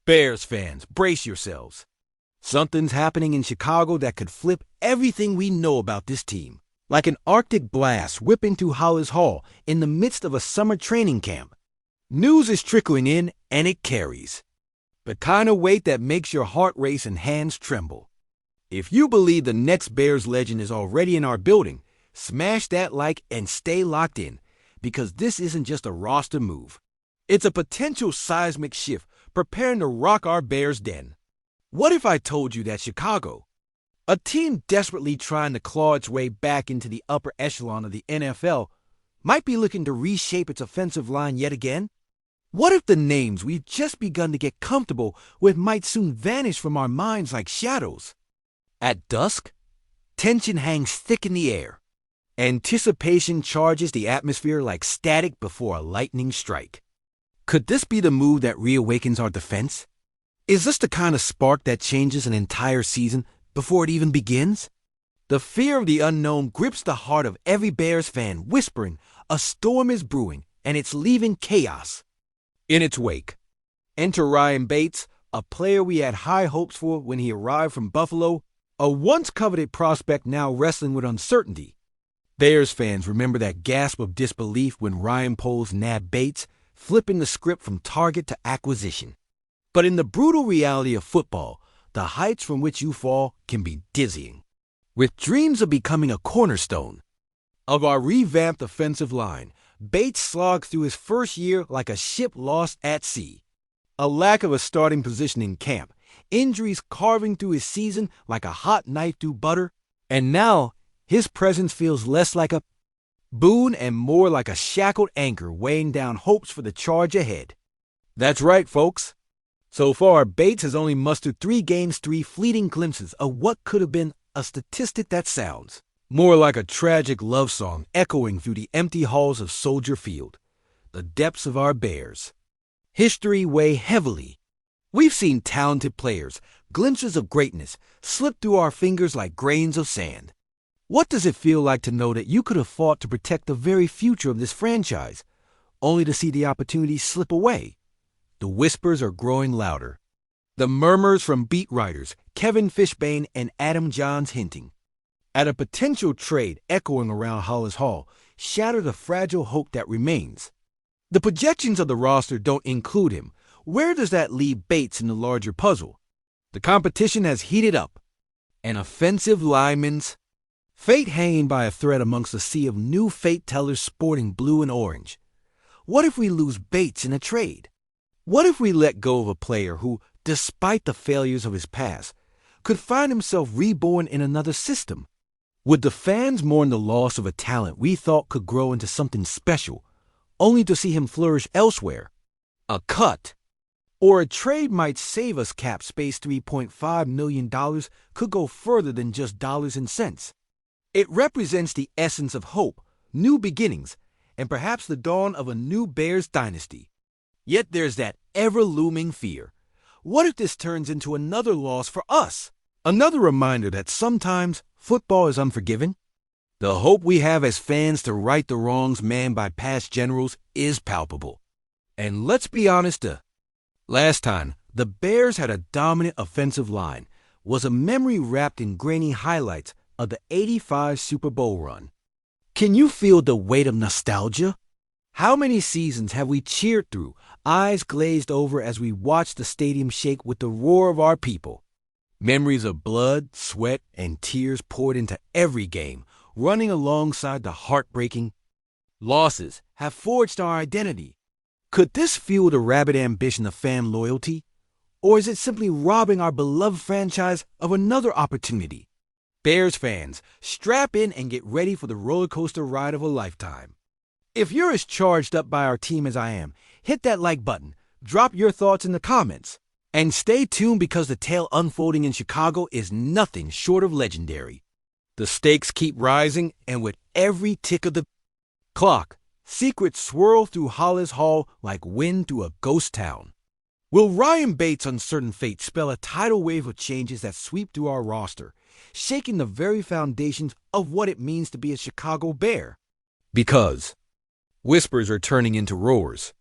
Bears fans, brace yourselves. Something's happening in Chicago that could flip everything we know about this team. Like an Arctic blast whipping through Hollis Hall in the midst of a summer training camp. News is trickling in, and it carries. The kind of weight that makes your heart race and hands tremble. If you believe the next Bears legend is already in our building, smash that like and stay locked in, because this isn't just a roster move. It's a potential seismic shift preparing to rock our Bears den. What if I told you that Chicago, a team desperately trying to claw its way back into the upper echelon of the NFL, might be looking to reshape its offensive line yet again? What if the names we've just begun to get comfortable with might soon vanish from our minds like shadows? At dusk, tension hangs thick in the air. Anticipation charges the atmosphere like static before a lightning strike. Could this be the move that reawakens our defense? Is this the kind of spark that changes an entire season before it even begins? The fear of the unknown grips the heart of every Bears fan, whispering, a storm is brewing, and it's leaving chaos in its wake. Enter Ryan Bates, a player we had high hopes for when he arrived from Buffalo, a once-coveted prospect now wrestling with uncertainty. Bears fans remember that gasp of disbelief when Ryan Poles nabbed Bates, flipping the script from target to acquisition. But in the brutal reality of football, the heights from which you fall can be dizzying. With dreams of becoming a cornerstone of our revamped offensive line, Bates slogged through his first year like a ship lost at sea. A lack of a starting position in camp, injuries carving through his season like a hot knife through butter, and now his presence feels less like a boon and more like a shackled anchor weighing down hopes for the charge ahead. That's right, folks. So far, Bates has only mustered 3 games, 3 fleeting glimpses of what could have been a statistic that sounds more like a tragic love song echoing through the empty halls of Soldier Field, the depths of our Bears. History weigh heavily. We've seen talented players, glimpses of greatness, slip through our fingers like grains of sand. What does it feel like to know that you could have fought to protect the very future of this franchise, only to see the opportunity slip away? The whispers are growing louder. The murmurs from beat writers Kevin Fishbane and Adam Johns hinting at a potential trade echoing around Hollis Hall shatter the fragile hope that remains. The projections of the roster don't include him. Where does that leave Bates in the larger puzzle? The competition has heated up. An offensive lineman's fate hanging by a thread amongst a sea of new fate tellers sporting blue and orange. What if we lose Bates in a trade? What if we let go of a player who, despite the failures of his past, could find himself reborn in another system? Would the fans mourn the loss of a talent we thought could grow into something special, only to see him flourish elsewhere? A cut or a trade might save us cap space. $3.5 million could go further than just dollars and cents. It represents the essence of hope, new beginnings, and perhaps the dawn of a new Bears dynasty. Yet there's that ever-looming fear. What if this turns into another loss for us? Another reminder that sometimes football is unforgiving? The hope we have as fans to right the wrongs manned by past generals is palpable. And let's be honest, last time the Bears had a dominant offensive line was a memory wrapped in grainy highlights of the '85 Super Bowl run. Can you feel the weight of nostalgia? How many seasons have we cheered through, eyes glazed over as we watched the stadium shake with the roar of our people? Memories of blood, sweat, and tears poured into every game, running alongside the heartbreaking losses, have forged our identity. Could this fuel the rabid ambition of fan loyalty? Or is it simply robbing our beloved franchise of another opportunity? Bears fans, strap in and get ready for the roller coaster ride of a lifetime. If you're as charged up by our team as I am, hit that like button, drop your thoughts in the comments, and stay tuned because the tale unfolding in Chicago is nothing short of legendary. The stakes keep rising, and with every tick of the clock, secrets swirl through Hollis Hall like wind through a ghost town. Will Ryan Bates' uncertain fate spell a tidal wave of changes that sweep through our roster, shaking the very foundations of what it means to be a Chicago Bear? Because whispers are turning into roars.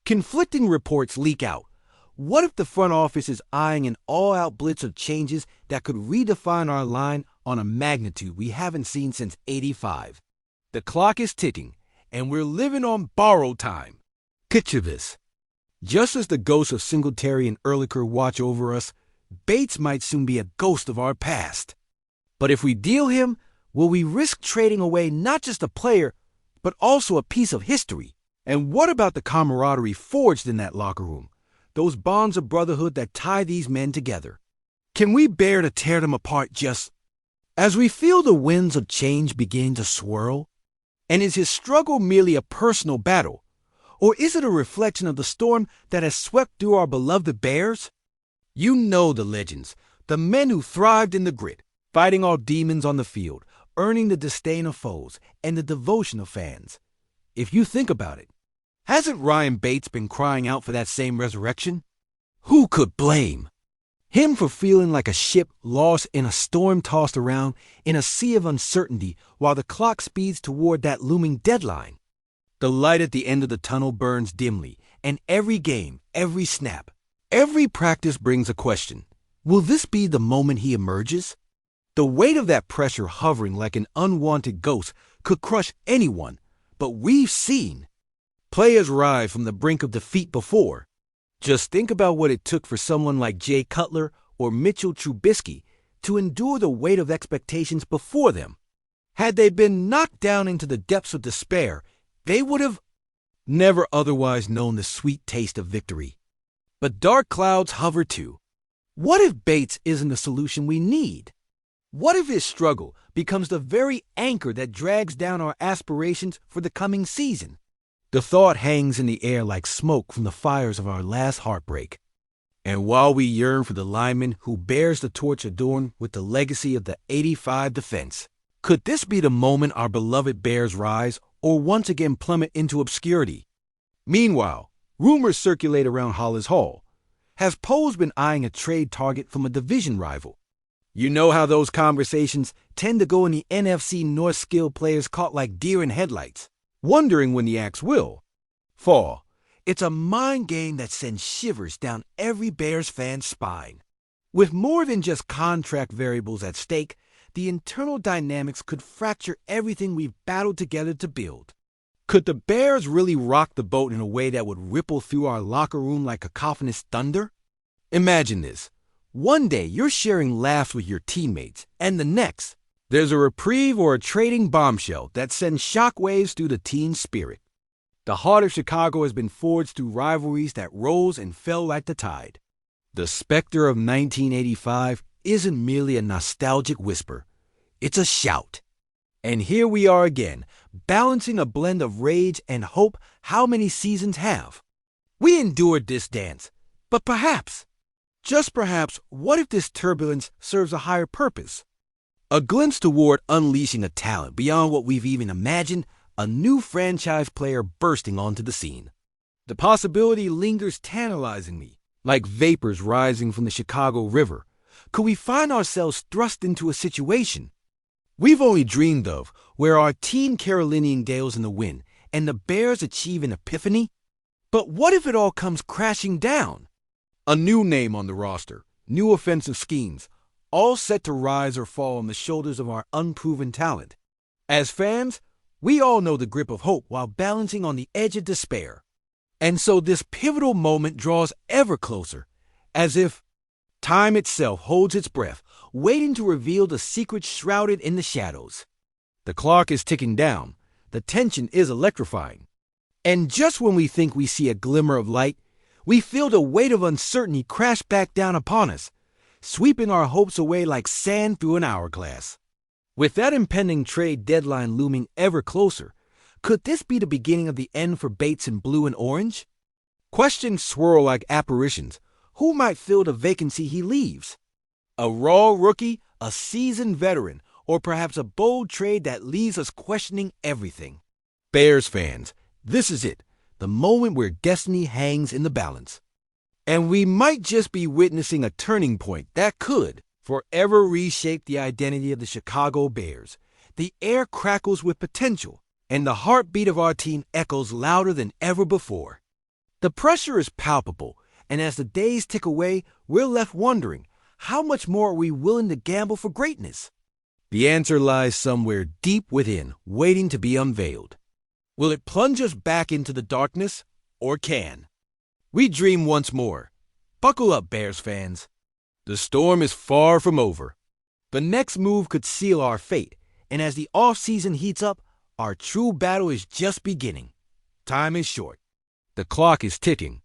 Conflicting reports leak out. What if the front office is eyeing an all-out blitz of changes that could redefine our line on a magnitude we haven't seen since '85? The clock is ticking, and we're living on borrowed time. Picture this. Just as the ghosts of Singletary and Ehrlicher watch over us, Bates might soon be a ghost of our past. But if we deal him, will we risk trading away not just a player, but also a piece of history? And what about the camaraderie forged in that locker room? Those bonds of brotherhood that tie these men together. Can we bear to tear them apart just as we feel the winds of change begin to swirl? And is his struggle merely a personal battle? Or is it a reflection of the storm that has swept through our beloved Bears? You know the legends, the men who thrived in the grit, fighting all demons on the field, earning the disdain of foes and the devotion of fans. If you think about it, hasn't Ryan Bates been crying out for that same resurrection? Who could blame him for feeling like a ship lost in a storm tossed around in a sea of uncertainty while the clock speeds toward that looming deadline? The light at the end of the tunnel burns dimly, and every game, every snap, every practice brings a question. Will this be the moment he emerges? The weight of that pressure hovering like an unwanted ghost could crush anyone, but we've seen players rise from the brink of defeat before. Just think about what it took for someone like Jay Cutler or Mitchell Trubisky to endure the weight of expectations before them. Had they been knocked down into the depths of despair, they would have never otherwise known the sweet taste of victory. But dark clouds hover too. What if Bates isn't the solution we need? What if his struggle becomes the very anchor that drags down our aspirations for the coming season? The thought hangs in the air like smoke from the fires of our last heartbreak. And while we yearn for the lineman who bears the torch adorned with the legacy of the '85 defense, could this be the moment our beloved Bears rise or once again plummet into obscurity? Meanwhile, rumors circulate around Hollis Hall. Has Poles been eyeing a trade target from a division rival? You know how those conversations tend to go in the NFC North, skilled players caught like deer in headlights, wondering when the axe will fall. It's a mind game that sends shivers down every Bears fan's spine. With more than just contract variables at stake, the internal dynamics could fracture everything we've battled together to build. Could the Bears really rock the boat in a way that would ripple through our locker room like cacophonous thunder? Imagine this. One day you're sharing laughs with your teammates, and the next, there's a reprieve or a trading bombshell that sends shockwaves through the team's spirit. The heart of Chicago has been forged through rivalries that rose and fell like the tide. The specter of 1985 isn't merely a nostalgic whisper. It's a shout. And here we are again, balancing a blend of rage and hope how many seasons have. We endured this dance, but perhaps, just perhaps, what if this turbulence serves a higher purpose? A glimpse toward unleashing a talent beyond what we've even imagined, a new franchise player bursting onto the scene. The possibility lingers tantalizing me, like vapors rising from the Chicago River. Could we find ourselves thrust into a situation we've only dreamed of, where our team Carolinian gales in the wind and the Bears achieve an epiphany? But what if it all comes crashing down? A new name on the roster, new offensive schemes, all set to rise or fall on the shoulders of our unproven talent. As fans, we all know the grip of hope while balancing on the edge of despair. And so this pivotal moment draws ever closer, as if time itself holds its breath, waiting to reveal the secrets shrouded in the shadows. The clock is ticking down. The tension is electrifying. And just when we think we see a glimmer of light, we feel the weight of uncertainty crash back down upon us, sweeping our hopes away like sand through an hourglass. With that impending trade deadline looming ever closer, could this be the beginning of the end for Bates in blue and orange? Questions swirl like apparitions. Who might fill the vacancy he leaves? A raw rookie, a seasoned veteran, or perhaps a bold trade that leaves us questioning everything? Bears fans, this is it, the moment where destiny hangs in the balance. And we might just be witnessing a turning point that could forever reshape the identity of the Chicago Bears. The air crackles with potential, and the heartbeat of our team echoes louder than ever before. The pressure is palpable, And as the days tick away, we're left wondering, how much more are we willing to gamble for greatness? The answer lies somewhere deep within, waiting to be unveiled. Will it plunge us back into the darkness, or can we dream once more? Buckle up, Bears fans. The storm is far from over. The next move could seal our fate, and as the offseason heats up, our true battle is just beginning. Time is short. The clock is ticking.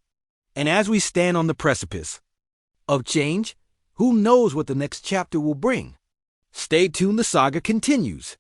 And as we stand on the precipice of change, who knows what the next chapter will bring? Stay tuned, the saga continues.